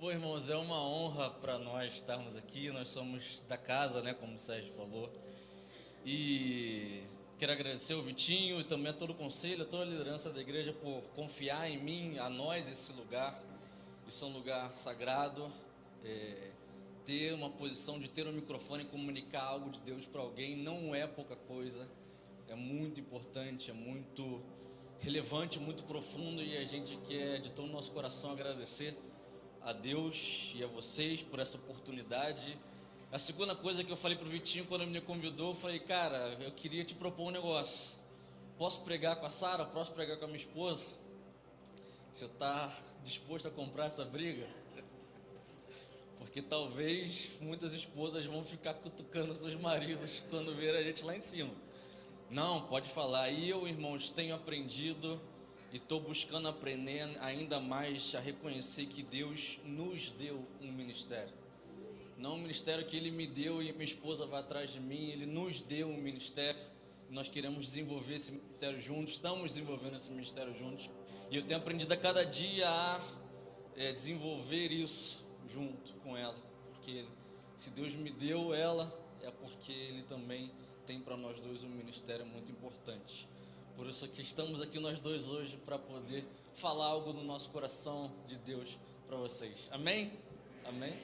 Bom, irmãos, é uma honra para nós estarmos aqui. Nós somos da casa, né, como o Sérgio falou. E quero agradecer ao Vitinho e também a todo o conselho, a toda a liderança da igreja por confiar em mim, a nós, esse lugar. Isso é um lugar sagrado. É, ter uma posição de ter um microfone e comunicar algo de Deus para alguém não é pouca coisa. É muito importante, é muito relevante, muito profundo, e a gente quer de todo o nosso coração agradecer a Deus e a vocês por essa oportunidade. A segunda coisa que eu falei pro Vitinho quando ele me convidou, eu falei, cara, eu queria te propor um negócio. Posso pregar com a Sara? Posso pregar com a minha esposa? Você está disposto a comprar essa briga? Porque talvez muitas esposas vão ficar cutucando seus maridos quando ver a gente lá em cima. Não, pode falar. E eu, irmãos, tenho aprendido e estou buscando aprender ainda mais a reconhecer que Deus nos deu um ministério. Não um ministério que Ele me deu e minha esposa vai atrás de mim. Ele nos deu um ministério. Nós queremos desenvolver esse ministério juntos. Estamos desenvolvendo esse ministério juntos. E eu tenho aprendido a cada dia a desenvolver isso junto com ela. Porque se Deus me deu ela, é porque Ele também tem para nós dois um ministério muito importante. Por isso que estamos aqui nós dois hoje para poder falar algo no nosso coração de Deus para vocês. Amém? Amém?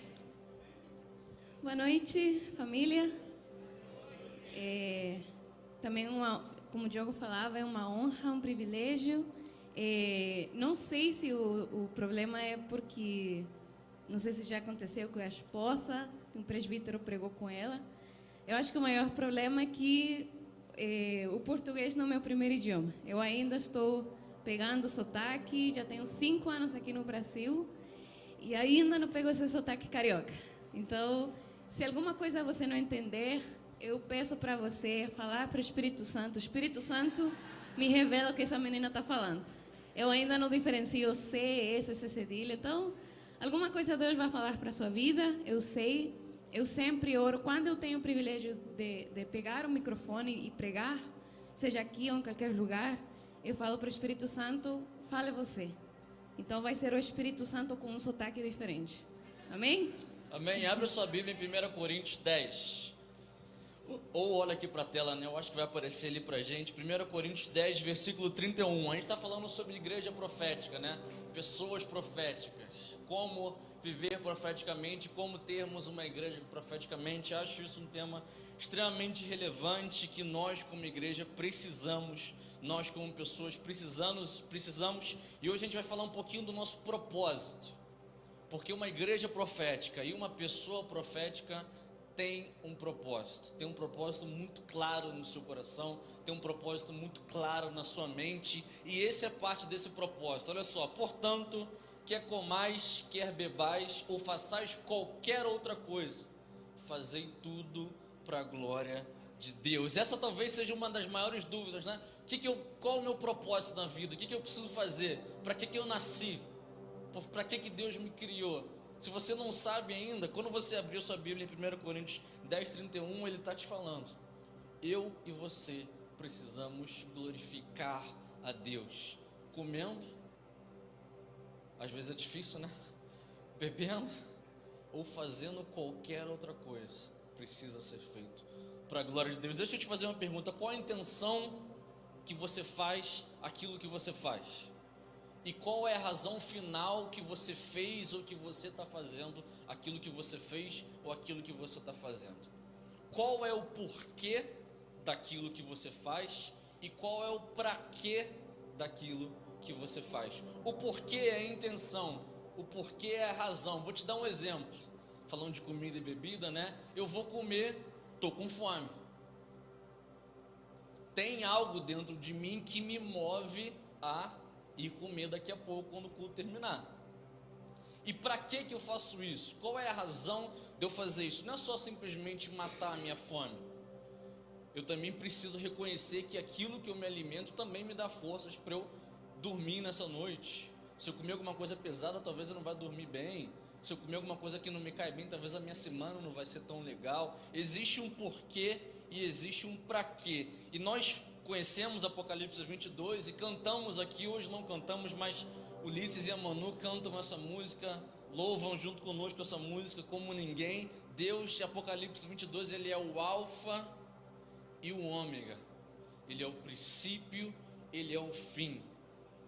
Boa noite, família. Também, como o Diogo falava, é uma honra, um privilégio. Não sei se o problema é porque, não sei se já aconteceu com a esposa, um presbítero pregou com ela. Eu acho que o maior problema é que o português não é meu primeiro idioma. Eu ainda estou pegando sotaque, já tenho 5 anos aqui no Brasil e ainda não pego esse sotaque carioca. Então, se alguma coisa você não entender, eu peço para você falar para o Espírito Santo me revela o que essa menina está falando. Eu ainda não diferencio C, S, C cedilha. Então, alguma coisa Deus vai falar para a sua vida, eu sei. Eu sempre oro, quando eu tenho o privilégio de pegar o microfone e pregar, seja aqui ou em qualquer lugar, eu falo para o Espírito Santo, fale você. Então vai ser o Espírito Santo com um sotaque diferente. Amém? Amém. Abre sua Bíblia em 1 Coríntios 10. Ou olha aqui para a tela, né? Eu acho que vai aparecer ali para a gente. 1 Coríntios 10, versículo 31. A gente está falando sobre igreja profética, né? Pessoas proféticas. Como viver profeticamente, como termos uma igreja profeticamente. Acho isso um tema extremamente relevante que nós como igreja precisamos. Nós como pessoas precisamos. E hoje a gente vai falar um pouquinho do nosso propósito. Porque uma igreja profética e uma pessoa profética tem um propósito muito claro no seu coração, tem um propósito muito claro na sua mente, e esse é parte desse propósito. Olha só, portanto, quer comais, quer bebais, ou façais qualquer outra coisa, fazei tudo para a glória de Deus. Essa talvez seja uma das maiores dúvidas, né? Qual é o meu propósito na vida? O que eu preciso fazer? Para que eu nasci? Para que Deus me criou? Se você não sabe ainda, quando você abriu sua Bíblia em 1 Coríntios 10, 31, ele está te falando: eu e você precisamos glorificar a Deus. Comendo, às vezes é difícil, né? Bebendo, ou fazendo qualquer outra coisa, precisa ser feito para a glória de Deus. Deixa eu te fazer uma pergunta: qual a intenção que você faz aquilo que você faz? E qual é a razão final que você fez ou que você está fazendo aquilo que você fez ou aquilo que você está fazendo? Qual é o porquê daquilo que você faz e qual é o para quê daquilo que você faz? O porquê é a intenção, o porquê é a razão. Vou te dar um exemplo, falando de comida e bebida, né? Eu vou comer, estou com fome. Tem algo dentro de mim que me move a e comer daqui a pouco quando o culto terminar. E para que eu faço isso? Qual é a razão de eu fazer isso? Não é só simplesmente matar a minha fome. Eu também preciso reconhecer que aquilo que eu me alimento também me dá forças para eu dormir nessa noite. Se eu comer alguma coisa pesada, talvez eu não vá dormir bem. Se eu comer alguma coisa que não me cai bem, talvez a minha semana não vai ser tão legal. Existe um porquê e existe um para quê. E nós conhecemos Apocalipse 22 e cantamos aqui, hoje não cantamos, mas Ulisses e a Manu cantam essa música louvam junto conosco essa música como ninguém. Deus, Apocalipse 22, Ele é o alfa e o ômega. Ele é o princípio, Ele é o fim.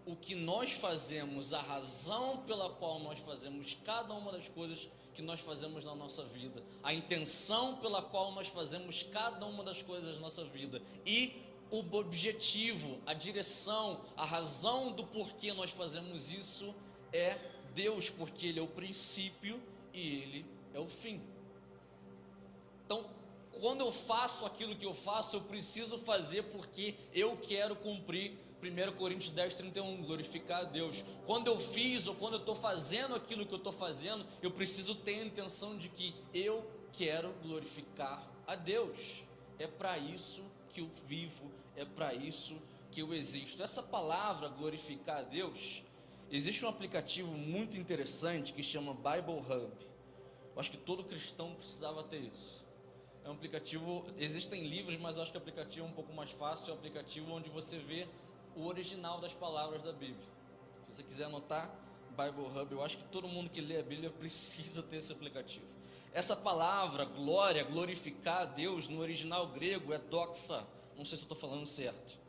O que nós fazemos, a razão pela qual nós fazemos cada uma das coisas que nós fazemos na nossa vida, a intenção pela qual nós fazemos cada uma das coisas na nossa vida e o objetivo, a direção, a razão do porquê nós fazemos isso é Deus, porque Ele é o princípio e Ele é o fim. Então, quando eu faço aquilo que eu faço, eu preciso fazer porque eu quero cumprir 1 Coríntios 10, 31, glorificar a Deus. Quando eu fiz ou quando eu estou fazendo aquilo que eu estou fazendo, eu preciso ter a intenção de que eu quero glorificar a Deus. É para isso que eu vivo, é para isso que eu existo. Essa palavra, glorificar a Deus, existe um aplicativo muito interessante que chama Bible Hub. Eu acho que todo cristão precisava ter isso. É um aplicativo, existem livros, mas eu acho que o aplicativo é um pouco mais fácil. É um aplicativo onde você vê o original das palavras da Bíblia. Se você quiser anotar, Bible Hub, eu acho que todo mundo que lê a Bíblia precisa ter esse aplicativo. Essa palavra, glória, glorificar a Deus, no original grego é doxa, não sei se eu estou falando certo.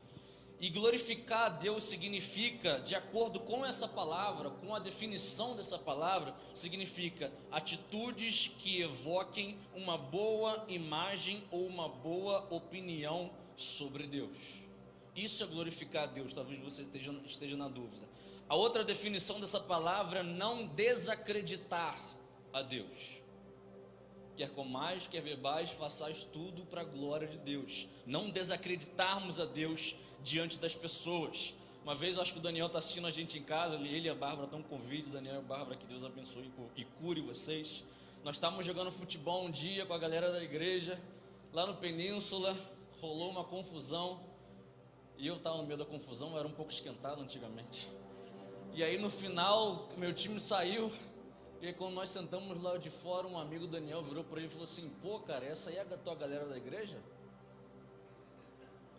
E glorificar a Deus significa, de acordo com essa palavra, com a definição dessa palavra, significa atitudes que evoquem uma boa imagem ou uma boa opinião sobre Deus. Isso é glorificar a Deus, talvez você esteja na dúvida. A outra definição dessa palavra é não desacreditar a Deus. Quer comais, quer bebais, façais tudo para a glória de Deus. Não desacreditarmos a Deus diante das pessoas. Uma vez, eu acho que o Daniel está assistindo a gente em casa, ele e a Bárbara estão com convite. Daniel e a Bárbara, que Deus abençoe e cure vocês. Nós estávamos jogando futebol um dia com a galera da igreja, lá no Península, rolou uma confusão. E eu estava no meio da confusão, eu era um pouco esquentado antigamente. E aí no final, meu time saiu. E aí quando nós sentamos lá de fora, um amigo Daniel virou para ele e falou assim: pô, cara, essa aí é a tua galera da igreja?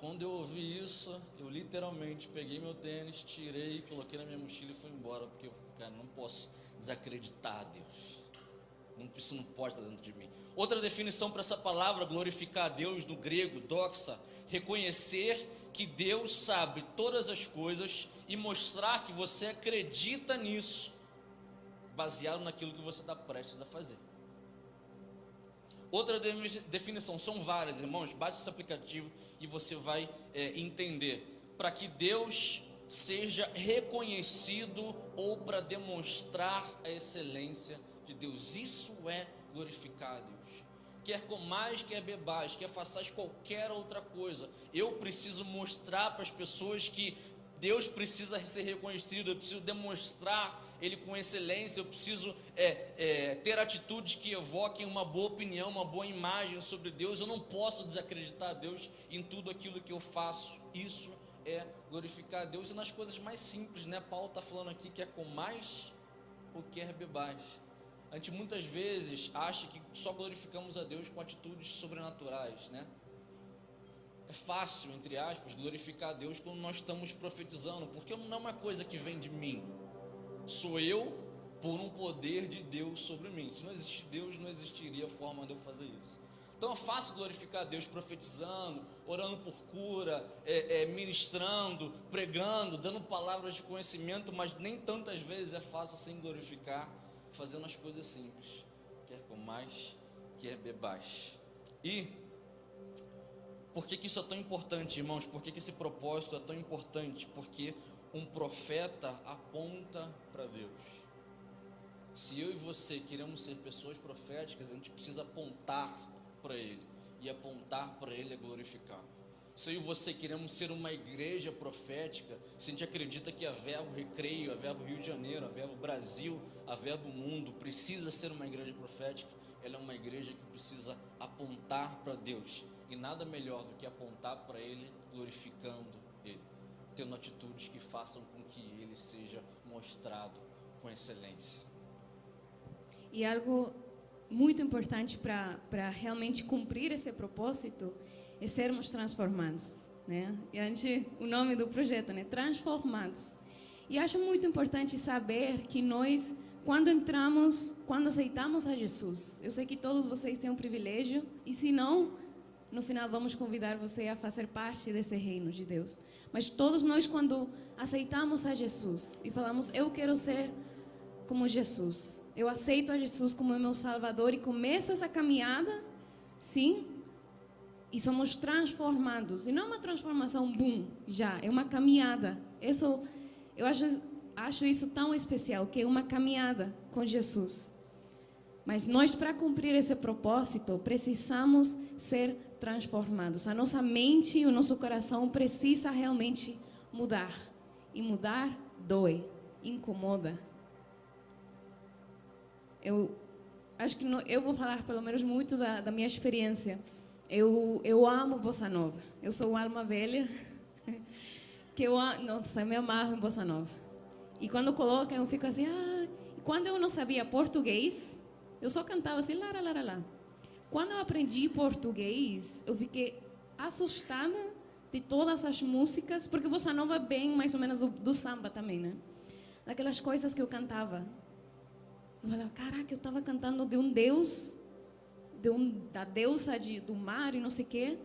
Quando eu ouvi isso, eu literalmente peguei meu tênis, tirei, coloquei na minha mochila e fui embora. Porque, cara, não posso desacreditar a Deus. Isso não pode estar dentro de mim. Outra definição para essa palavra, glorificar a Deus, no grego, doxa, reconhecer que Deus sabe todas as coisas e mostrar que você acredita nisso, baseado naquilo que você está prestes a fazer. Outra definição, são várias, irmãos, baixe esse aplicativo e você vai entender. Para que Deus seja reconhecido ou para demonstrar a excelência de Deus. Isso é glorificar a Deus. Quer comais, quer bebais, quer façais qualquer outra coisa, eu preciso mostrar para as pessoas que Deus precisa ser reconhecido, eu preciso demonstrar Ele com excelência, eu preciso ter atitudes que evoquem uma boa opinião, uma boa imagem sobre Deus. Eu não posso desacreditar a Deus em tudo aquilo que eu faço. Isso é glorificar a Deus, e nas coisas mais simples, né? Paulo está falando aqui que é comais ou quer bebais. A gente muitas vezes acha que só glorificamos a Deus com atitudes sobrenaturais, né? É fácil, entre aspas, glorificar a Deus quando nós estamos profetizando, porque não é uma coisa que vem de mim, sou eu por um poder de Deus sobre mim. Se não existisse Deus, não existiria forma de eu fazer isso. Então é fácil glorificar a Deus profetizando, orando por cura, ministrando, pregando, dando palavras de conhecimento, mas nem tantas vezes é fácil assim glorificar fazendo as coisas simples, quer comais, quer bebais. E por que isso é tão importante, irmãos? Por que esse propósito é tão importante? Porque um profeta aponta para Deus. Se eu e você queremos ser pessoas proféticas, a gente precisa apontar para Ele, e apontar para Ele é glorificar. Se eu e você queremos ser uma igreja profética, se a gente acredita que a Verbo Recreio, a Verbo Rio de Janeiro, a Verbo Brasil, a Verbo Mundo precisa ser uma igreja profética, ela é uma igreja que precisa apontar para Deus. E nada melhor do que apontar para Ele glorificando Ele, tendo atitudes que façam com que Ele seja mostrado com excelência. E algo muito importante para realmente cumprir esse propósito é sermos transformados, né? E o nome do projeto, né? Transformados. E acho muito importante saber que nós quando aceitamos a Jesus, eu sei que todos vocês têm um privilégio, e se não, no final vamos convidar você a fazer parte desse reino de Deus. Mas todos nós, quando aceitamos a Jesus e falamos, eu quero ser como Jesus, eu aceito a Jesus como meu Salvador e começo essa caminhada, sim, e somos transformados. E não é uma transformação, boom, já, é uma caminhada. Eu acho isso tão especial, que é uma caminhada com Jesus. Mas nós, para cumprir esse propósito, precisamos ser transformados. A nossa mente e o nosso coração precisa realmente mudar. E mudar dói, incomoda. Eu acho que eu vou falar pelo menos muito da minha experiência. Eu amo bossa nova. Eu sou uma alma velha que nossa, eu me amarro em bossa nova. E quando colocam, eu fico assim, E quando eu não sabia português, eu só cantava assim, lá, lá, lá, lá. Quando eu aprendi português, eu fiquei assustada de todas as músicas, porque bossa nova é bem mais ou menos do samba também, né? Daquelas coisas que eu cantava. Eu falava, caraca, eu estava cantando de um deus, da deusa do mar e não sei o quê.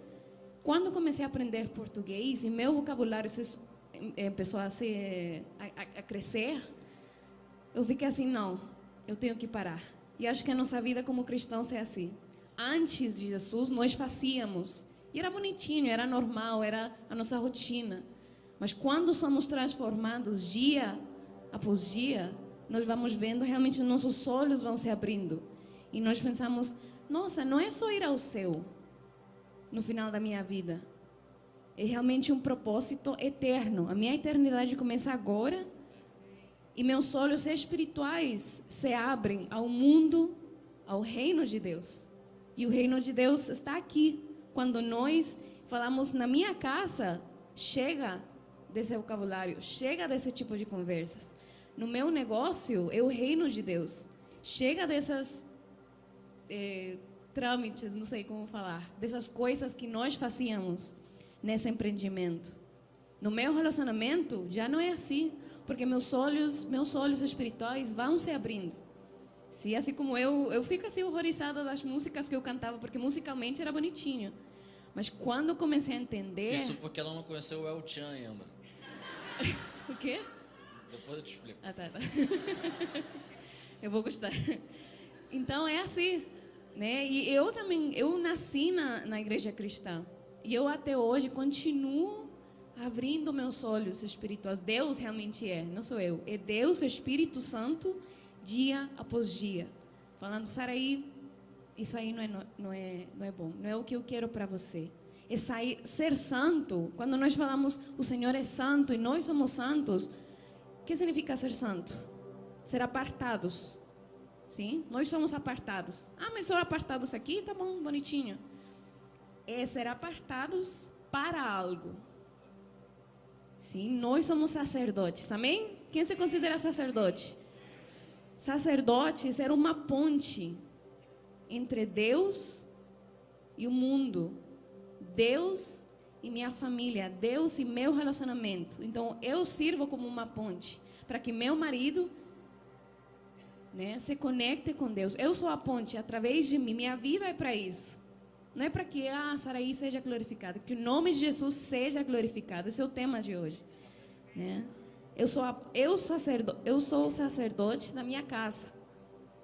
Quando eu comecei a aprender português e meu vocabulário começou a crescer, eu fiquei assim, não, eu tenho que parar. E acho que a nossa vida como cristãos é assim. Antes de Jesus, nós fazíamos. E era bonitinho, era normal, era a nossa rotina. Mas quando somos transformados dia após dia, nós vamos vendo, realmente nossos olhos vão se abrindo. E nós pensamos, nossa, não é só ir ao céu no final da minha vida. É realmente um propósito eterno. A minha eternidade começa agora e meus olhos espirituais se abrem ao mundo, ao reino de Deus. E o reino de Deus está aqui. Quando nós falamos na minha casa, chega desse vocabulário, chega desse tipo de conversas. No meu negócio, é o reino de Deus. Chega dessas trâmites, não sei como falar, dessas coisas que nós fazíamos nesse empreendimento. No meu relacionamento, já não é assim, porque meus olhos espirituais vão se abrindo. Sim, assim como eu fico assim horrorizada das músicas que eu cantava, porque musicalmente era bonitinho. Mas quando eu comecei a entender... Isso porque ela não conheceu o El Chan ainda. O quê? Depois eu te explico. Tá. Eu vou gostar. Então, é assim, né? E eu nasci na igreja cristã. E eu até hoje continuo abrindo meus olhos espirituais. Deus realmente não sou eu. É Deus, o Espírito Santo, dia após dia. Falando, Saraí, isso aí não é bom. Não é o que eu quero para você. É ser santo. Quando nós falamos, o Senhor é santo e nós somos santos, o que significa ser santo? Ser apartados. Sim? Nós somos apartados. Mas só apartados aqui? Tá bom, bonitinho. É ser apartados para algo. Sim, nós somos sacerdotes, amém? Quem se considera sacerdote? Sacerdote é ser uma ponte entre Deus e o mundo. Deus e minha família, Deus e meu relacionamento. Então, eu sirvo como uma ponte para que meu marido, né, se conecte com Deus. Eu sou a ponte, através de mim. Minha vida é para isso. Não é para que a Saraí seja glorificada, que o nome de Jesus seja glorificado. Esse é o tema de hoje, né? Eu sou o sacerdote da minha casa,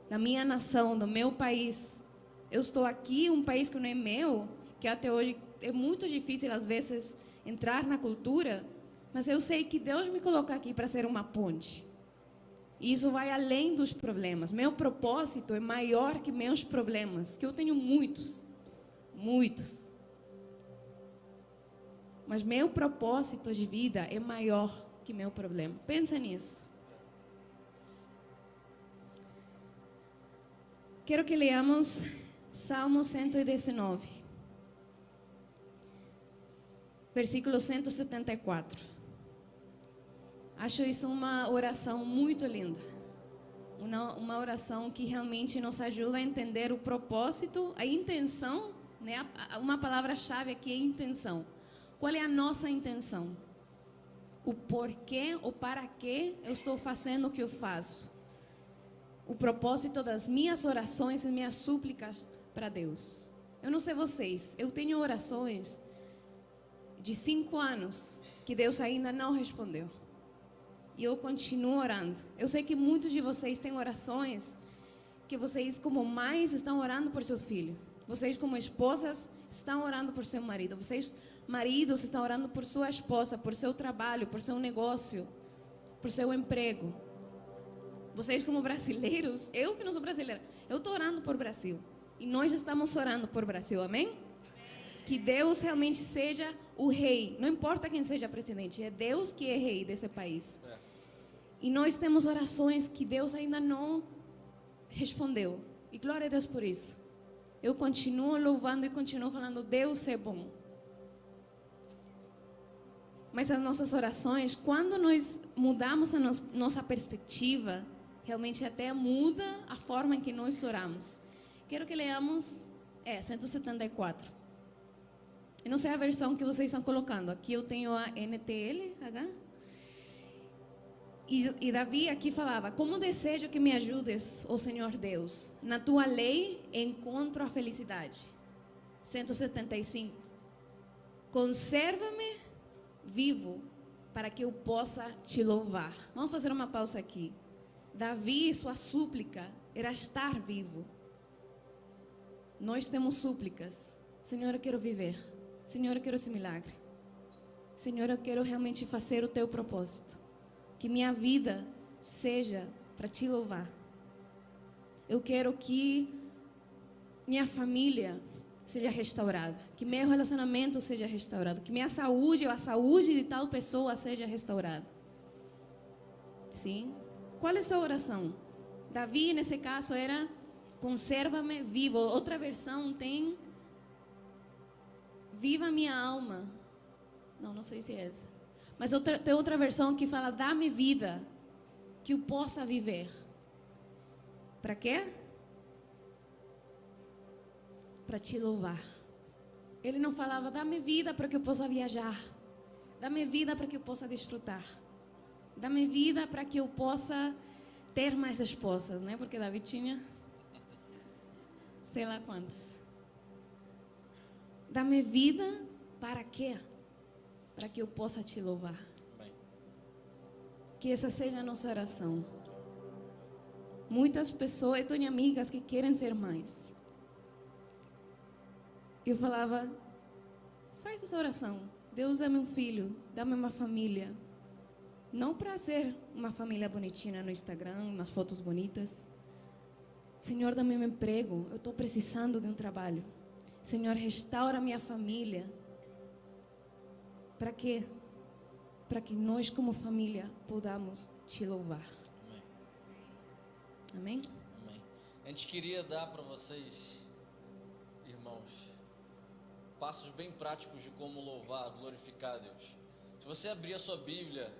da minha nação, do meu país. Eu estou aqui, um país que não é meu, que até hoje é muito difícil às vezes entrar na cultura, mas eu sei que Deus me coloca aqui para ser uma ponte. E isso vai além dos problemas. Meu propósito é maior que meus problemas, que eu tenho muitos. Mas meu propósito de vida é maior que meu problema. Pensa nisso. Quero que leamos Salmo 119, versículo 174. Acho isso uma oração muito linda. Uma oração que realmente nos ajuda a entender o propósito, a intenção, né? Uma palavra-chave aqui é intenção. Qual é a nossa intenção? O porquê ou para que eu estou fazendo o que eu faço? o propósito das minhas orações e minhas súplicas para Deus. Eu não sei vocês, eu tenho orações de 5 anos que Deus ainda não respondeu. E eu continuo orando. Eu sei que muitos de vocês têm orações que vocês, como mães, estão orando por seu filho. Vocês, como esposas, estão orando por seu marido. Vocês, maridos, estão orando por sua esposa, por seu trabalho, por seu negócio, por seu emprego. Vocês, como brasileiros, eu que não sou brasileira, eu estou orando por Brasil. E nós estamos orando por Brasil, amém? Que Deus realmente seja o rei. Não importa quem seja presidente, é Deus que é rei desse país. E nós temos orações que Deus ainda não respondeu. E glória a Deus por isso. Eu continuo louvando e continuo falando, Deus é bom. Mas as nossas orações, quando nós mudamos a nossa perspectiva, realmente até muda a forma em que nós oramos. Quero que leamos 174. Eu não sei a versão que vocês estão colocando. Aqui eu tenho a NTLH. E Davi aqui falava, como desejo que me ajudes, ó Senhor Deus. Na tua lei encontro a felicidade. 175. Conserva-me vivo para que eu possa te louvar. Vamos fazer uma pausa aqui. Davi, sua súplica era estar vivo. Nós temos súplicas. Senhor, eu quero viver. Senhor, eu quero esse milagre. Senhor, eu quero realmente fazer o teu propósito. Que minha vida seja para te louvar. Eu quero que minha família seja restaurada. Que meu relacionamento seja restaurado. Que minha saúde ou a saúde de tal pessoa seja restaurada. Sim? Qual é a sua oração? Davi, nesse caso, era conserva-me vivo. Outra versão tem viva minha alma. Não sei se é essa. Mas tem outra versão que fala, dá-me vida, que eu possa viver. Para quê? Para te louvar. Ele não falava, dá-me vida para que eu possa viajar. Dá-me vida para que eu possa desfrutar. Dá-me vida para que eu possa ter mais esposas, né? Porque Davi tinha sei lá quantas. Dá-me vida para quê? Para que eu possa te louvar. Bem. Que essa seja a nossa oração. Muitas pessoas, eu tenho amigas que querem ser mães. Eu falava, faz essa oração. Deus dá-me um filho, dá-me uma família. Não para ser uma família bonitinha no Instagram, umas fotos bonitas. Senhor, dá-me um emprego, eu estou precisando de um trabalho. Senhor, restaura minha família. Para quê? Para que nós, como família, podamos te louvar. Amém? Amém? A gente queria dar para vocês, irmãos, passos bem práticos de como louvar, glorificar a Deus. Se você abrir a sua Bíblia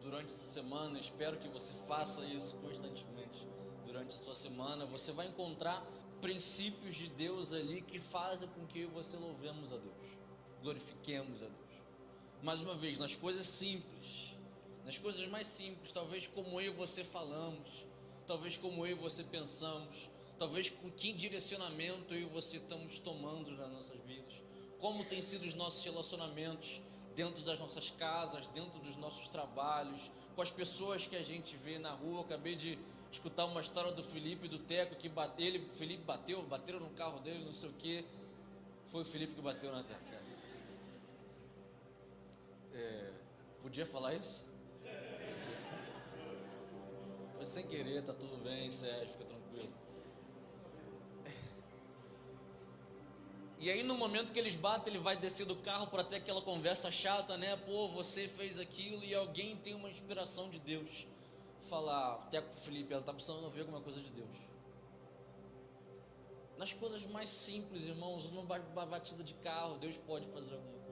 durante essa semana, espero que você faça isso constantemente durante a sua semana, você vai encontrar princípios de Deus ali que fazem com que você louvemos a Deus, glorifiquemos a Deus. Mais uma vez, nas coisas simples, nas coisas mais simples, talvez como eu e você falamos, talvez como eu e você pensamos, talvez com que direcionamento eu e você estamos tomando nas nossas vidas, como tem sido os nossos relacionamentos dentro das nossas casas, dentro dos nossos trabalhos, com as pessoas que a gente vê na rua. Eu acabei de escutar uma história do Felipe e do Teco, que Felipe bateram no carro dele, não sei o que, foi o Felipe que bateu na Teco. Podia falar isso? Foi sem querer, tá tudo bem, Sérgio, fica tranquilo. E aí no momento que eles batem, ele vai descer do carro para ter aquela conversa chata, né? Pô, você fez aquilo, e alguém tem uma inspiração de Deus. Falar, até com o Felipe, ela tá precisando ouvir alguma coisa de Deus. Nas coisas mais simples, irmãos, numa batida de carro, Deus pode fazer alguma coisa.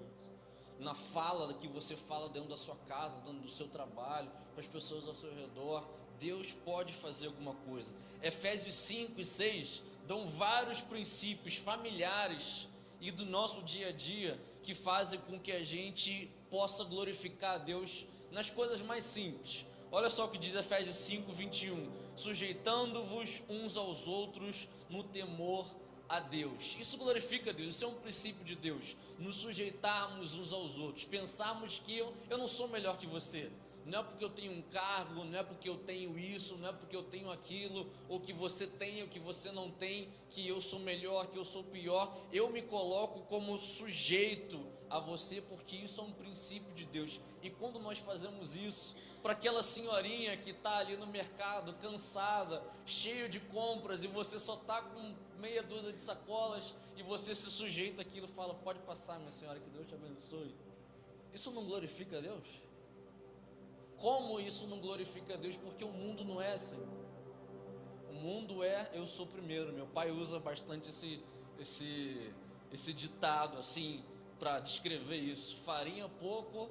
Na fala que você fala dentro da sua casa, dentro do seu trabalho, para as pessoas ao seu redor, Deus pode fazer alguma coisa. Efésios 5 e 6 dão vários princípios familiares e do nosso dia a dia que fazem com que a gente possa glorificar a Deus nas coisas mais simples. Olha só o que diz Efésios 5, 21. Sujeitando-vos uns aos outros no temor a Deus. Isso glorifica a Deus, isso é um princípio de Deus. Nos sujeitarmos uns aos outros, pensarmos que eu não sou melhor que você. Não é porque eu tenho um cargo, não é porque eu tenho isso, não é porque eu tenho aquilo, ou que você tem, ou que você não tem, que eu sou melhor, que eu sou pior. Eu me coloco como sujeito a você, porque isso é um princípio de Deus. E quando nós fazemos isso, para aquela senhorinha que está ali no mercado, cansada, cheio de compras, e você só está com meia dúzia de sacolas, e você se sujeita àquilo e fala: pode passar, minha senhora, que Deus te abençoe. Isso não glorifica a Deus? Como isso não glorifica a Deus? Porque o mundo não é assim. O mundo é: eu sou primeiro. Meu pai usa bastante esse ditado assim para descrever isso: farinha pouco,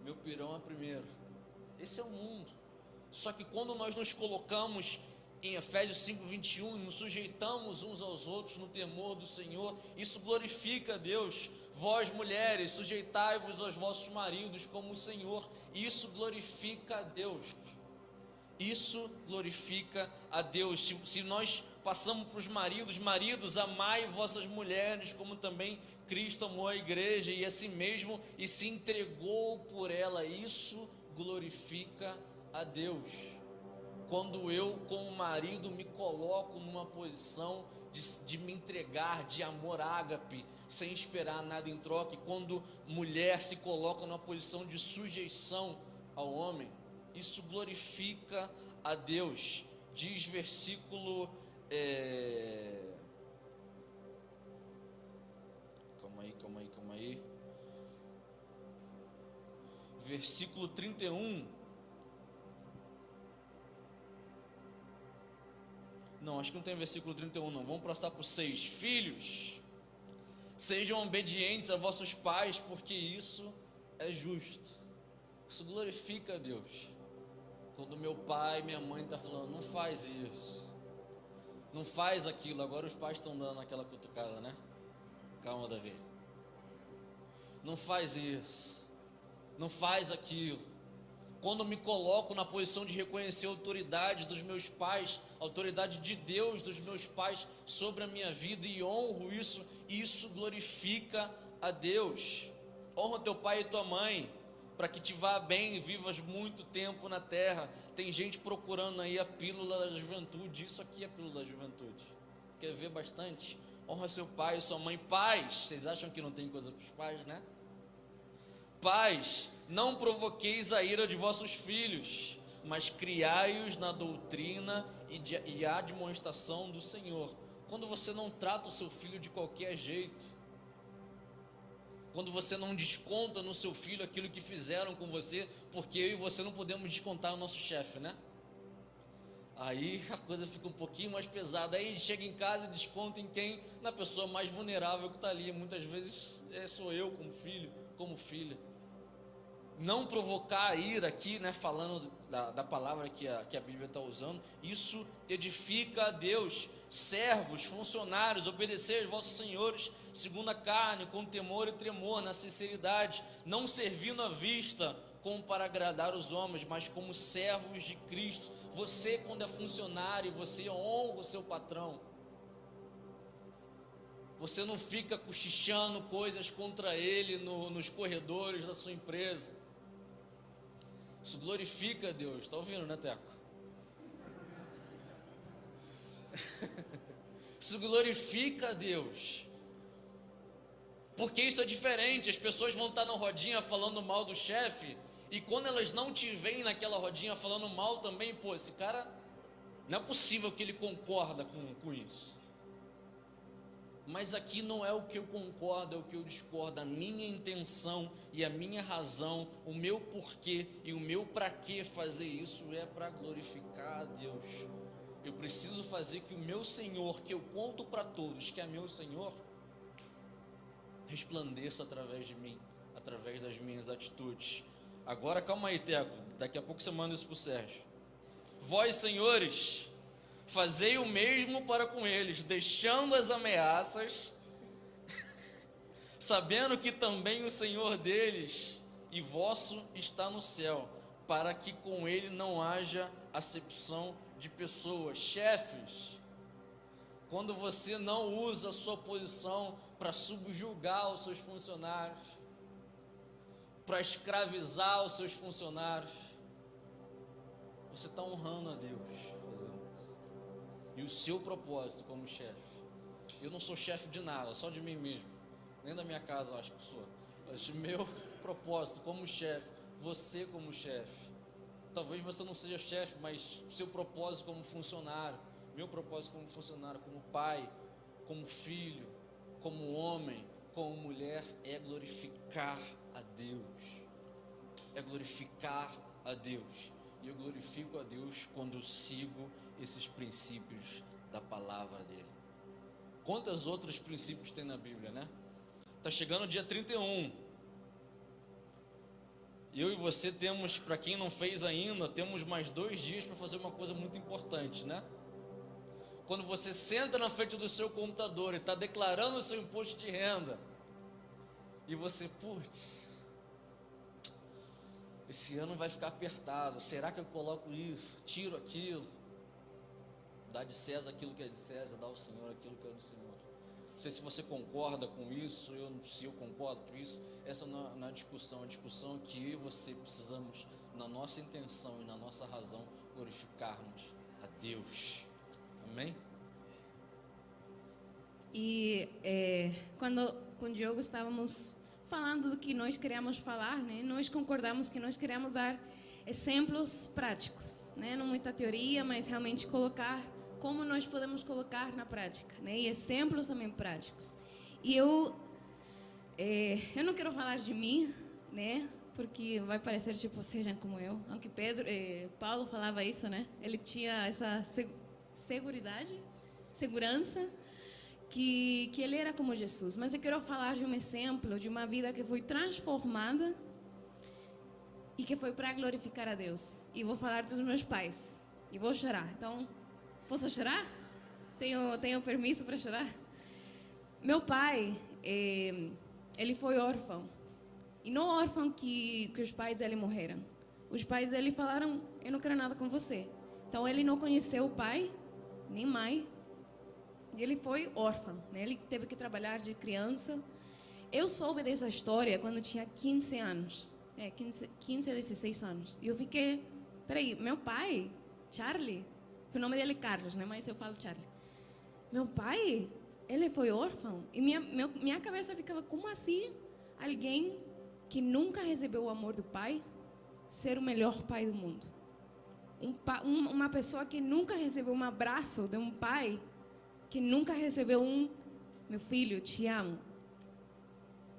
meu pirão é primeiro. Esse é o mundo. Só que quando nós nos colocamos em Efésios 5:21 e nos sujeitamos uns aos outros no temor do Senhor, isso glorifica a Deus. Vós, mulheres, sujeitai-vos aos vossos maridos como o Senhor. Isso glorifica a Deus. Isso glorifica a Deus. Se nós passamos para os maridos: maridos, amai vossas mulheres, como também Cristo amou a igreja e a si mesmo e se entregou por ela. Isso glorifica a Deus. Quando eu, como marido, me coloco numa posição de me entregar, de amor ágape, sem esperar nada em troca. E quando mulher se coloca numa posição de sujeição ao homem, isso glorifica a Deus. Diz versículo calma aí, versículo 31. Não, acho que não tem versículo 31 não. Vamos passar para o 6. Filhos, sejam obedientes a vossos pais, porque isso é justo. Isso glorifica a Deus. Quando meu pai e minha mãe estão falando: não faz isso, não faz aquilo. Agora os pais estão dando aquela cutucada, né? Calma, Davi. Não faz isso, não faz aquilo. Quando me coloco na posição de reconhecer a autoridade dos meus pais, a autoridade de Deus dos meus pais sobre a minha vida, e honro isso, isso glorifica a Deus. Honra teu pai e tua mãe, para que te vá bem e vivas muito tempo na terra. Tem gente procurando aí a pílula da juventude. Isso aqui é a pílula da juventude. Quer ver bastante? Honra seu pai e sua mãe. Pais, vocês acham que não tem coisa para os pais, né? Pais, não provoqueis a ira de vossos filhos, mas criai-os na doutrina e admoestação do Senhor. Quando você não trata o seu filho de qualquer jeito, quando você não desconta no seu filho aquilo que fizeram com você, porque eu e você não podemos descontar o nosso chefe, né? Aí a coisa fica um pouquinho mais pesada. Aí a gente chega em casa e desconta em quem? Na pessoa mais vulnerável que está ali. Muitas vezes sou eu como filho, como filha. Não provocar a ira aqui, né, falando da palavra que a Bíblia está usando, isso edifica a Deus. Servos, funcionários, obedecei aos vossos senhores segundo a carne, com temor e tremor, na sinceridade, não servindo à vista como para agradar os homens, mas como servos de Cristo. Você, quando é funcionário, você honra o seu patrão. Você não fica cochichando coisas contra ele nos corredores da sua empresa. Isso glorifica a Deus. Está ouvindo, né, Teco? Isso glorifica a Deus. Porque isso é diferente. As pessoas vão estar na rodinha falando mal do chefe, e quando elas não te veem naquela rodinha falando mal também, pô, esse cara, não é possível que ele concorda com isso. Mas aqui não é o que eu concordo, é o que eu discordo. A minha intenção e a minha razão, o meu porquê e o meu para que fazer isso é para glorificar a Deus. Eu preciso fazer que o meu Senhor, que eu conto para todos que é meu Senhor, resplandeça através de mim, através das minhas atitudes. Agora calma aí, Teco, daqui a pouco você manda isso para o Sérgio. Vós, senhores, fazei o mesmo para com eles, deixando as ameaças, sabendo que também o Senhor deles e vosso está no céu, para que com ele não haja acepção de pessoas. Chefes, quando você não usa a sua posição para subjugar os seus funcionários, para escravizar os seus funcionários, você está honrando a Deus fazendo isso. E o seu propósito como chefe. Eu não sou chefe de nada, só de mim mesmo. Nem da minha casa eu acho que sou. Mas o meu propósito como chefe, você como chefe. Talvez você não seja chefe, mas seu propósito como funcionário, meu propósito como funcionário, como pai, como filho, como homem, como mulher, é glorificar a Deus. É glorificar a Deus. E eu glorifico a Deus quando eu sigo esses princípios da palavra dele. Quantos outros princípios tem na Bíblia, né? Está chegando o dia 31. Eu e você temos, para quem não fez ainda, temos mais 2 dias para fazer uma coisa muito importante, né? Quando você senta na frente do seu computador e está declarando o seu imposto de renda, e você, putz, esse ano vai ficar apertado, será que eu coloco isso, tiro aquilo? Dá de César aquilo que é de César, dá ao Senhor aquilo que é do Senhor. Não sei se você concorda com isso, se eu concordo com isso. Essa não é a discussão. A discussão é que eu e você precisamos, na nossa intenção e na nossa razão, glorificarmos a Deus. Amém? E quando com o Diogo estávamos falando do que nós queríamos falar, né? Nós concordamos que nós queríamos dar exemplos práticos, né? Não muita teoria, mas realmente colocar como nós podemos colocar na prática, né? E exemplos também práticos. E eu não quero falar de mim, né? Porque vai parecer tipo, sejam como eu. Aunque Paulo falava isso, né? Ele tinha essa segurança que ele era como Jesus. Mas eu quero falar de um exemplo de uma vida que foi transformada e que foi para glorificar a Deus. E vou falar dos meus pais. E vou chorar. Então, posso chorar? Tenho permisso para chorar? Meu pai, ele foi órfão. E não órfão que os pais dele morreram. Os pais dele falaram, eu não quero nada com você. Então, ele não conheceu o pai, nem mãe. E ele foi órfão, né? Ele teve que trabalhar de criança. Eu soube dessa história quando tinha 15 anos. 15 a 16 anos. E eu fiquei, peraí, meu pai, Charlie, o nome dele é Carlos, né? Mas eu falo Charlie. Meu pai, ele foi órfão. E minha cabeça ficava, como assim? Alguém que nunca recebeu o amor do pai, ser o melhor pai do mundo. Uma pessoa que nunca recebeu um abraço de um pai, que nunca recebeu meu filho, te amo.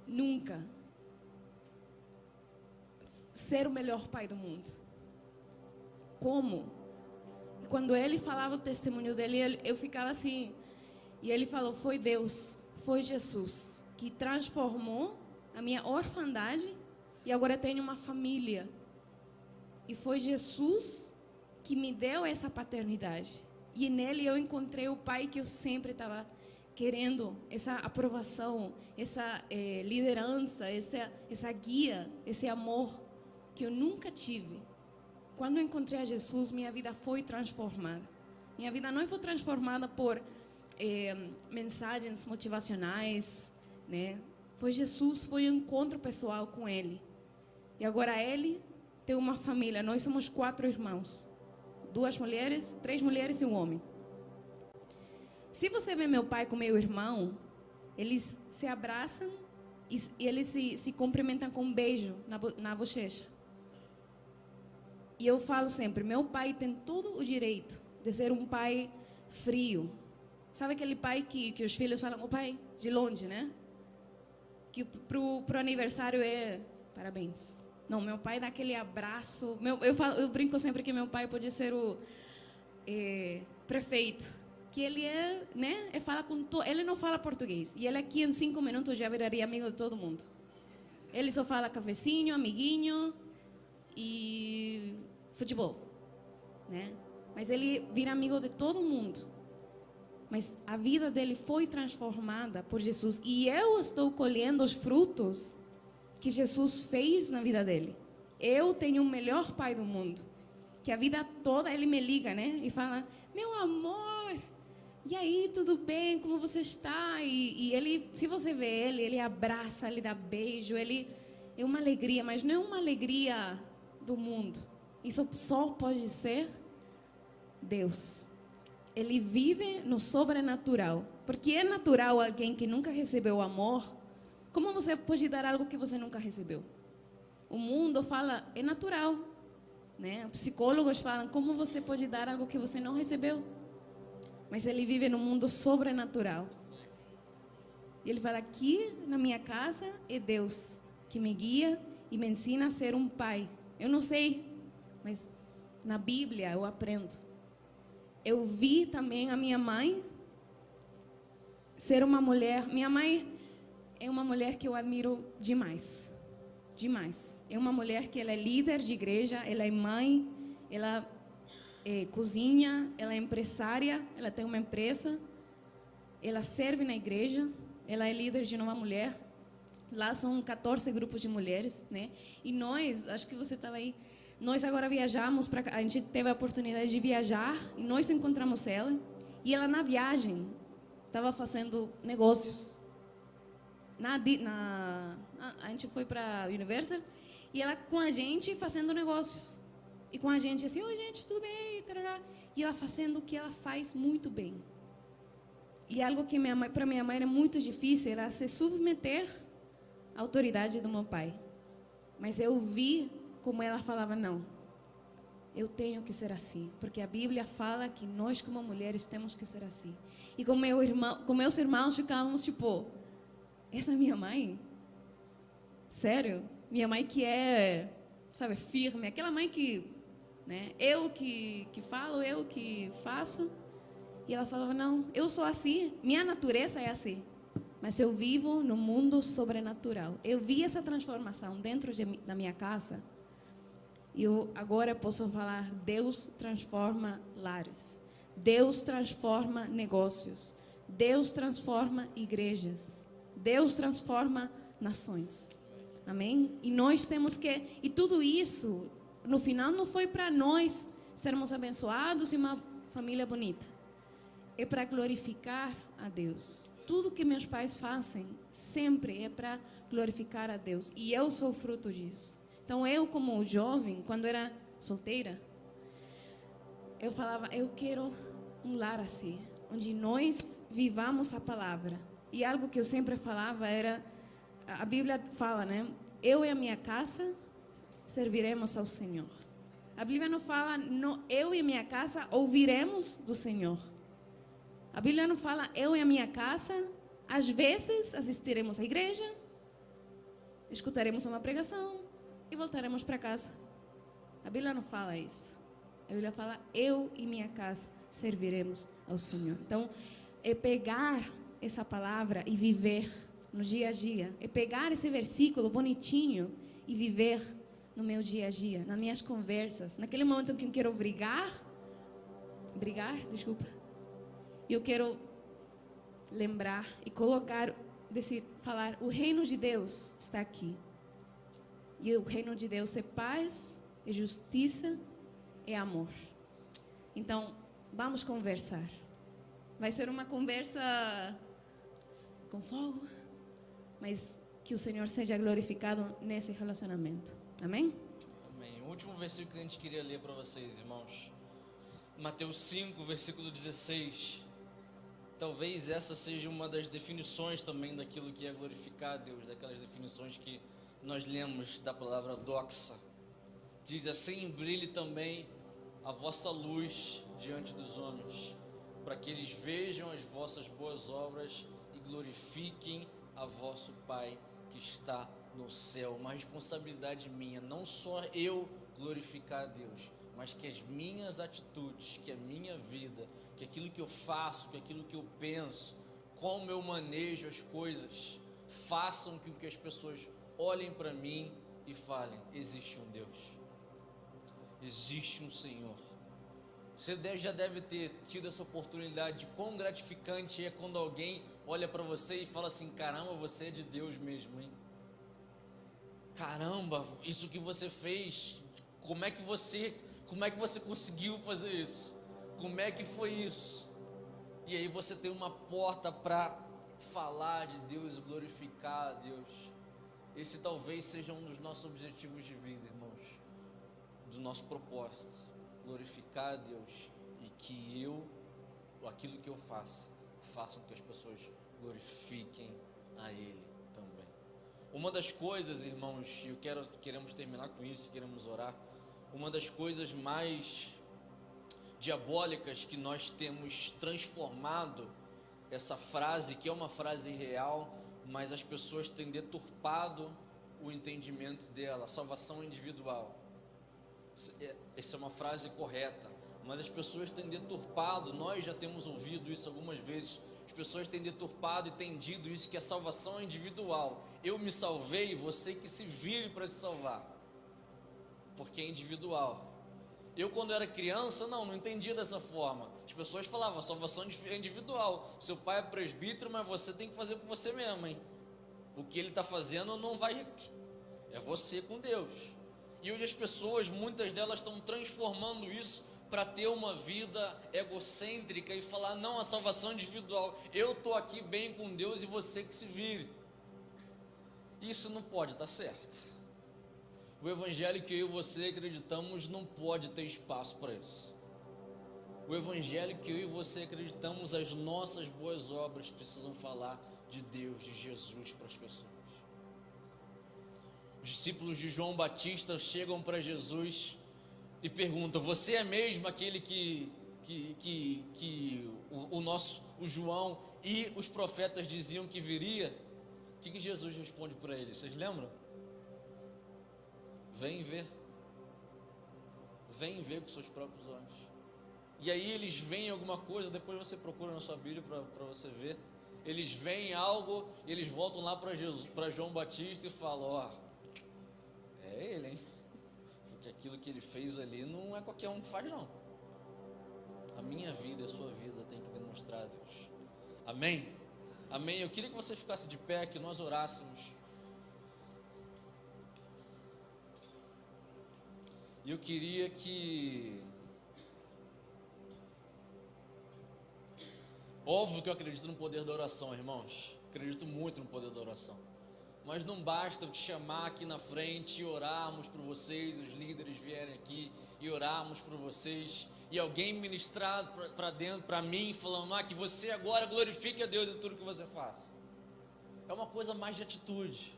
Nunca. Ser o melhor pai do mundo. Como? E quando ele falava o testemunho dele, eu ficava assim. E ele falou, foi Deus, foi Jesus, que transformou a minha orfandade e agora tenho uma família. E foi Jesus que me deu essa paternidade. E nele eu encontrei o pai que eu sempre estava querendo, essa aprovação, essa liderança, essa guia, esse amor que eu nunca tive. Quando eu encontrei a Jesus, minha vida foi transformada. Minha vida não foi transformada por mensagens motivacionais, né? Foi Jesus, foi um encontro pessoal com Ele. E agora Ele tem uma família. Nós somos 4 irmãos. 2 mulheres, 3 mulheres e um homem. Se você vê meu pai com meu irmão, eles se abraçam e eles se cumprimentam com um beijo na bochecha. E eu falo sempre, meu pai tem todo o direito de ser um pai frio. Sabe aquele pai que os filhos falam, o pai de longe, né? Que pro aniversário é parabéns. Não, meu pai dá aquele abraço. Eu brinco sempre que meu pai pode ser o prefeito. Que ele né? Ele não fala português. E ele aqui em 5 minutos já viraria amigo de todo mundo. Ele só fala cafezinho, amiguinho e futebol, né? Mas ele vira amigo de todo mundo. Mas a vida dele foi transformada por Jesus. E eu estou colhendo os frutos que Jesus fez na vida dele. eu tenho o melhor pai do mundo, que a vida toda ele me liga, né? E fala, meu amor, e aí, tudo bem? Como você está? E ele, se você vê ele abraça, ele dá beijo, ele é uma alegria, mas não é uma alegria do mundo. Isso só pode ser Deus. Ele vive no sobrenatural. Porque é natural alguém que nunca recebeu amor. Como você pode dar algo que você nunca recebeu? O mundo fala, é natural, né? Psicólogos falam, como você pode dar algo que você não recebeu? Mas ele vive no mundo sobrenatural. E ele fala, aqui na minha casa é Deus que me guia e me ensina a ser um pai. Eu não sei, mas na Bíblia eu aprendo. Eu vi também a minha mãe ser uma mulher. Minha mãe é uma mulher que eu admiro demais. Demais. É uma mulher que ela é líder de igreja, ela é mãe, ela cozinha, ela é empresária, ela tem uma empresa, ela serve na igreja, ela é líder de Nova Mulher. Lá são 14 grupos de mulheres, né? E nós, acho que você estava aí, nós agora viajamos, a gente teve a oportunidade de viajar e nós encontramos ela. E ela na viagem estava fazendo negócios. A gente foi para a Universal e ela com a gente fazendo negócios. E com a gente assim, oi gente, tudo bem? Tarará. E ela fazendo o que ela faz muito bem. E algo que para minha mãe era muito difícil era se submeter à autoridade do meu pai. Mas eu vi como ela falava, não, eu tenho que ser assim. Porque a Bíblia fala que nós como mulheres temos que ser assim. E com meus irmãos ficávamos tipo, essa é minha mãe? Sério? Minha mãe que é, sabe, firme. Aquela mãe que, né, eu que falo, eu que faço. E ela falava, não, eu sou assim, minha natureza é assim. Mas eu vivo no mundo sobrenatural. Eu vi essa transformação dentro da minha casa. E eu agora posso falar, Deus transforma lares. Deus transforma negócios. Deus transforma igrejas. Deus transforma nações. Amém? E nós temos que... E tudo isso, no final, não foi para nós sermos abençoados e uma família bonita. É para glorificar a Deus. Tudo que meus pais fazem sempre é para glorificar a Deus. E eu sou fruto disso. Então, eu como jovem, quando era solteira, eu falava, eu quero um lar assim, onde nós vivamos a palavra. E algo que eu sempre falava era, a Bíblia fala, né? Eu e a minha casa serviremos ao Senhor. A Bíblia não fala, eu e a minha casa ouviremos do Senhor. A Bíblia não fala, eu e a minha casa, às vezes assistiremos à igreja, escutaremos uma pregação e voltaremos para casa. A Bíblia não fala isso. A Bíblia fala, eu e minha casa serviremos ao Senhor. Então, é pegar essa palavra e viver no dia a dia. É pegar esse versículo bonitinho e viver no meu dia a dia, nas minhas conversas. Naquele momento em que eu quero eu quero lembrar e colocar, falar, o reino de Deus está aqui. E o reino de Deus é paz, é justiça, é amor. Então, vamos conversar. Vai ser uma conversa com fogo, mas que o Senhor seja glorificado nesse relacionamento. Amém? Amém. O último versículo que a gente queria ler para vocês, irmãos. Mateus 5, versículo 16. Talvez essa seja uma das definições também daquilo que é glorificar a Deus, daquelas definições que nós lemos da palavra doxa. Diz assim, brilhe também a vossa luz diante dos homens, para que eles vejam as vossas boas obras e glorifiquem a vosso Pai que está no céu. Uma responsabilidade minha, não só eu glorificar a Deus, mas que as minhas atitudes, que a minha vida, que aquilo que eu faço, que aquilo que eu penso, como eu manejo as coisas, façam com que as pessoas olhem para mim e falem, existe um Deus, existe um Senhor. Você já deve ter tido essa oportunidade de quão gratificante é quando alguém olha para você e fala assim, caramba, você é de Deus mesmo, hein? caramba, isso que você fez, como é que você conseguiu fazer isso? Como é que foi isso? E aí você tem uma porta para falar de Deus e glorificar a Deus. Esse talvez seja um dos nossos objetivos de vida, irmãos, do nosso propósito, glorificar a Deus e que aquilo que eu façam que as pessoas glorifiquem a Ele também. Uma das coisas, irmãos, e queremos terminar com isso, queremos orar, uma das coisas mais diabólicas que nós temos transformado essa frase, que é uma frase real, mas as pessoas têm deturpado o entendimento dela, salvação individual. Essa é uma frase correta, mas as pessoas têm deturpado, nós já temos ouvido isso algumas vezes, as pessoas têm deturpado e entendido isso, que a salvação é individual. Eu me salvei, você que se vire para se salvar, porque é individual. Eu, quando era criança, não entendia dessa forma. As pessoas falavam, a salvação é individual. Seu pai é presbítero, mas você tem que fazer por você mesmo, hein? O que ele está fazendo não vai... É você com Deus. E hoje as pessoas, muitas delas estão transformando isso para ter uma vida egocêntrica e falar, não, a salvação é individual. Eu estou aqui bem com Deus e você que se vire. Isso não pode estar certo. O evangelho que eu e você acreditamos não pode ter espaço para isso. O evangelho que eu e você acreditamos, as nossas boas obras precisam falar de Deus, de Jesus para as pessoas. Os discípulos de João Batista chegam para Jesus e perguntam, você é mesmo aquele o João e os profetas diziam que viria? O que Jesus responde para eles? Vocês lembram? Vem ver com seus próprios olhos. E aí eles veem alguma coisa, depois você procura na sua Bíblia para você ver. Eles veem algo, e eles voltam lá para João Batista e falam, ó, é ele, hein? Porque aquilo que ele fez ali não é qualquer um que faz, não. A minha vida e a sua vida tem que demonstrar a Deus. Amém? Amém? Eu queria que você ficasse de pé, que nós orássemos. E eu queria que... Óbvio que eu acredito no poder da oração, irmãos. Acredito muito no poder da oração. Mas não basta eu te chamar aqui na frente e orarmos por vocês, os líderes vierem aqui e orarmos por vocês, e alguém ministrar para dentro, para mim, falando, que você agora glorifique a Deus em tudo que você faz. É uma coisa mais de atitude.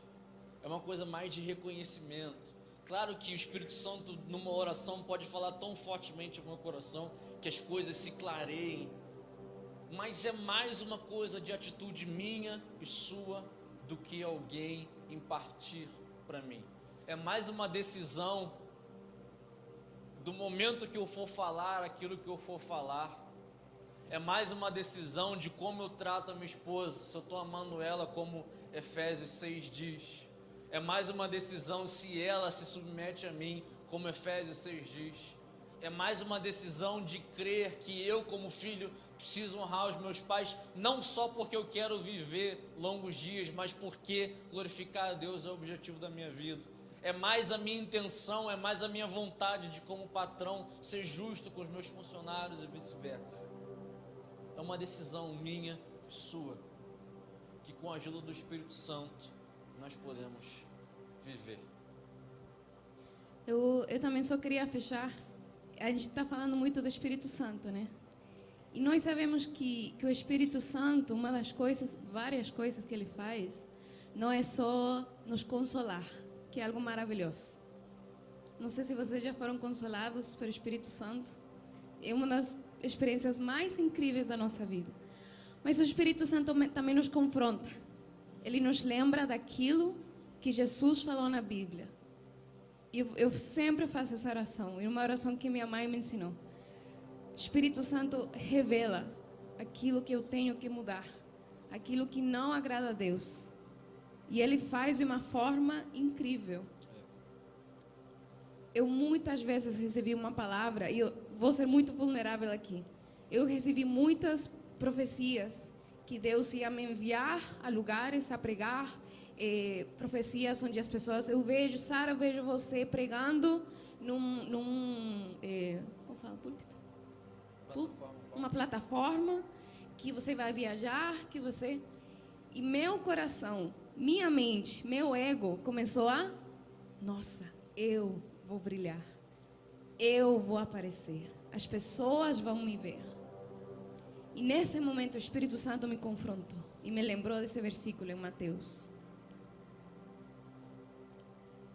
É uma coisa mais de reconhecimento. Claro que o Espírito Santo, numa oração, pode falar tão fortemente no meu coração que as coisas se clareiem, mas é mais uma coisa de atitude minha e sua do que alguém impartir para mim. É mais uma decisão do momento que eu for falar aquilo que eu for falar. É mais uma decisão de como eu trato a minha esposa, se eu estou amando ela como Efésios 6 diz. É mais uma decisão se ela se submete a mim, como Efésios 6 diz. É mais uma decisão de crer que eu, como filho, preciso honrar os meus pais, não só porque eu quero viver longos dias, mas porque glorificar a Deus é o objetivo da minha vida. É mais a minha intenção, é mais a minha vontade de, como patrão, ser justo com os meus funcionários e vice-versa. É uma decisão minha e sua, que com a ajuda do Espírito Santo, nós podemos viver. Eu também só queria fechar. A gente está falando muito do Espírito Santo, né? E nós sabemos que o Espírito Santo, uma das coisas, várias coisas que ele faz, não é só nos consolar, que é algo maravilhoso. Não sei se vocês já foram consolados pelo Espírito Santo. É uma das experiências mais incríveis da nossa vida. Mas o Espírito Santo também nos confronta. Ele nos lembra daquilo que Jesus falou na Bíblia. E eu sempre faço essa oração. E uma oração que minha mãe me ensinou. Espírito Santo revela aquilo que eu tenho que mudar. Aquilo que não agrada a Deus. E Ele faz de uma forma incrível. Eu muitas vezes recebi uma palavra, e eu vou ser muito vulnerável aqui. Eu recebi muitas profecias que Deus ia me enviar a lugares a pregar, profecias onde as pessoas, eu vejo, Sara, eu vejo você pregando como fala, púlpito? Uma plataforma que você vai viajar, que você... E meu coração, minha mente, meu ego começou a... Nossa, eu vou brilhar. Eu vou aparecer. As pessoas vão me ver. E nesse momento o Espírito Santo me confrontou e me lembrou desse versículo em Mateus.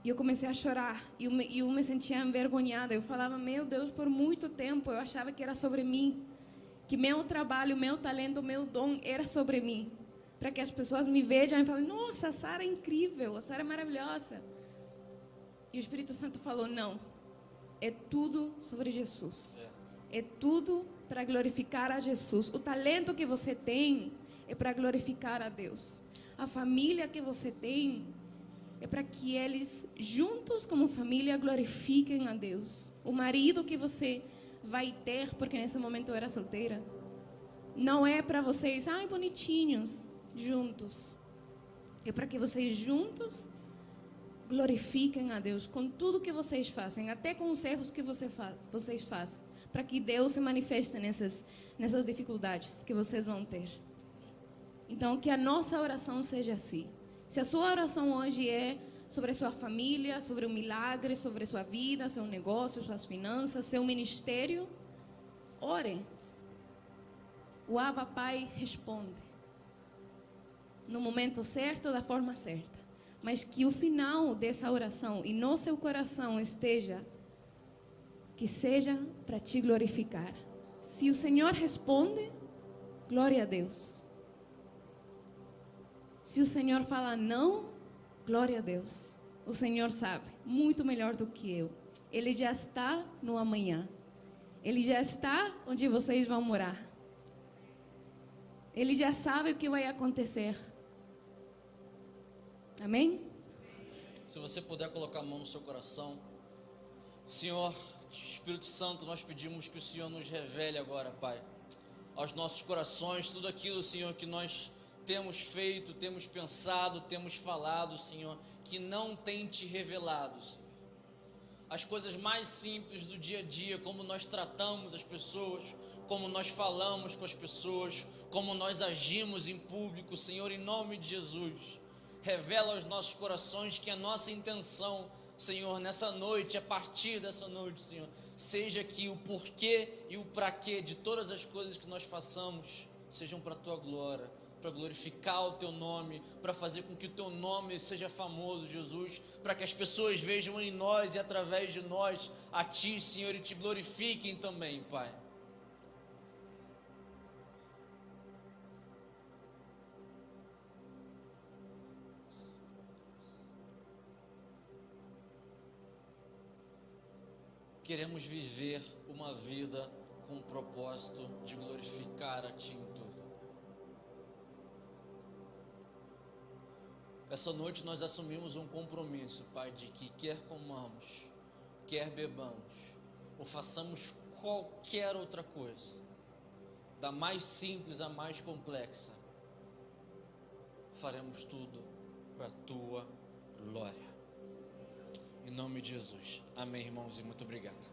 E eu comecei a chorar. E eu me sentia envergonhada. Eu falava, meu Deus, por muito tempo eu achava que era sobre mim. Que meu trabalho, meu talento, meu dom era sobre mim. Para que as pessoas me vejam e falem, nossa, a Sara é incrível, a Sara é maravilhosa. E o Espírito Santo falou, não. É tudo sobre Jesus. É tudo para glorificar a Jesus. O talento que você tem é para glorificar a Deus. A família que você tem é para que eles, juntos como família, glorifiquem a Deus. O marido que você vai ter, porque nesse momento eu era solteira, não é para vocês, ai, bonitinhos, juntos. É para que vocês juntos glorifiquem a Deus com tudo que vocês fazem, até com os erros que vocês fazem, para que Deus se manifeste nessas dificuldades que vocês vão ter. Então, que a nossa oração seja assim. Se a sua oração hoje é sobre a sua família, sobre um milagre, sobre a sua vida, seu negócio, suas finanças, seu ministério, ore. O Abba Pai responde no momento certo, da forma certa. Mas que o final dessa oração e no seu coração esteja, que seja para te glorificar. Se o Senhor responde, glória a Deus. Se o Senhor fala não, glória a Deus. O Senhor sabe, muito melhor do que eu. Ele já está no amanhã. Ele já está onde vocês vão morar. Ele já sabe o que vai acontecer. Amém? Se você puder colocar a mão no seu coração. Senhor, Espírito Santo, nós pedimos que o Senhor nos revele agora, Pai, aos nossos corações, tudo aquilo, Senhor, que nós temos feito, temos pensado, temos falado, Senhor, que não tem te revelado, Senhor. As coisas mais simples do dia a dia, como nós tratamos as pessoas, como nós falamos com as pessoas, como nós agimos em público, Senhor, em nome de Jesus. Revela aos nossos corações que a nossa intenção, Senhor, nessa noite, a partir dessa noite, Senhor, seja que o porquê e o para quê de todas as coisas que nós façamos sejam para a Tua glória, para glorificar o Teu nome, para fazer com que o Teu nome seja famoso, Jesus, para que as pessoas vejam em nós e através de nós a Ti, Senhor, e Te glorifiquem também, Pai. Queremos viver uma vida com o propósito de glorificar a Ti em tudo. Essa noite nós assumimos um compromisso, Pai, de que quer comamos, quer bebamos, ou façamos qualquer outra coisa, da mais simples à mais complexa, faremos tudo para a Tua glória. Em nome de Jesus. Amém, irmãos, e muito obrigado.